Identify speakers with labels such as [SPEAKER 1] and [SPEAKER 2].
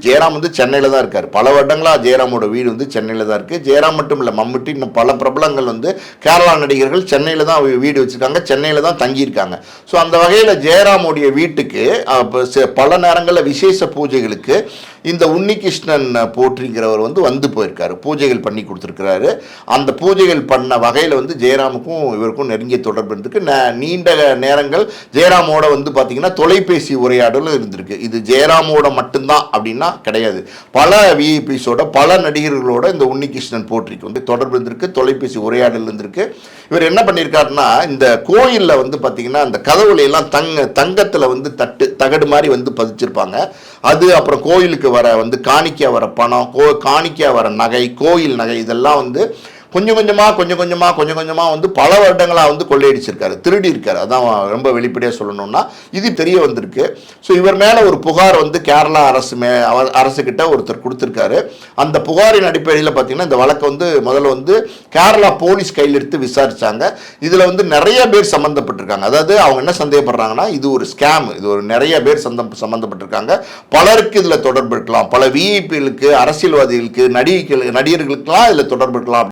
[SPEAKER 1] ஜெயராம் வந்து சென்னையில் தான் இருக்கார். பல வருடங்களாக ஜெயராமோட வீடு வந்து சென்னையில் தான் இருக்குது. ஜெயராம் மட்டும் இல்லை, மம்முட்டி இன்னும் பல பிரபலங்கள் வந்து கேரளா நடிகர்கள் சென்னையில் தான் வீடு வச்சுருக்காங்க, சென்னையில் தான் தங்கியிருக்காங்க. ஸோ அந்த வகையில் ஜெயராமுடைய வீட்டுக்கு பல நேரங்களில் விசேஷ பூஜைகளுக்கு இந்த உன்னிகிருஷ்ணன் போற்றிங்கிறவர் வந்து போயிருக்காரு, பூஜைகள் பண்ணி கொடுத்துருக்கிறாரு. அந்த பூஜைகள் பண்ண வகையில் வந்து ஜெயராமுக்கும் இவருக்கும் நெருங்கிய தொடர்பு இருந்திருக்கு. நீண்ட நேரங்கள் ஜெயராமோட வந்து பார்த்தீங்கன்னா தொலைபேசி உரையாடலும் இருந்திருக்கு. இது ஜெயராமோட மட்டும்தான் அப்படின்னா கிடையாது. பல விஐபிஸோட பல நடிகர்களோட இந்த உன்னிகிருஷ்ணன் போற்றிக்கு வந்து தொடர்பு இருந்திருக்கு, தொலைபேசி உரையாடல் இருந்திருக்கு. இவர் என்ன பண்ணியிருக்காருன்னா, இந்த கோயிலில் வந்து பார்த்தீங்கன்னா அந்த கதவுல எல்லாம் தங்கத்தில் வந்து தகடு மாதிரி வந்து பதிச்சிருப்பாங்க. அது அப்புறம் கோயிலுக்கு வர வந்து காணிக்கையா வர பணம், காணிக்கையா வர நகை, கோயில் நகை, இதெல்லாம் வந்து கொஞ்சம் கொஞ்சமாக வந்து பல வருடங்களாக வந்து கொள்ளையடிச்சிருக்காரு, திருடி இருக்காரு. அதான் ரொம்ப வெளிப்படையாக சொல்லணும்னா இது தெரிய வந்திருக்கு. ஸோ இவர் மேலே ஒரு புகார் வந்து கேரளா அரசுக்கிட்ட ஒருத்தர் கொடுத்துருக்காரு. அந்த புகாரின் அடிப்படையில் பார்த்தீங்கன்னா இந்த வழக்கை வந்து முதல்ல வந்து கேரளா போலீஸ் கையில் எடுத்து விசாரித்தாங்க. இதில் வந்து நிறைய பேர் சம்மந்தப்பட்டிருக்காங்க. அதாவது அவங்க என்ன சந்தேகப்படுறாங்கன்னா, இது ஒரு ஸ்கேம், இது ஒரு நிறைய பேர் சம்மந்தப்பட்டிருக்காங்க. பலருக்கு இதில் தொடர்பு இருக்கலாம், பல விஐபிகளுக்கு, அரசியல்வாதிகளுக்கு, நடிகர்களுக்கெல்லாம் இதில் தொடர்பு இருக்கலாம்.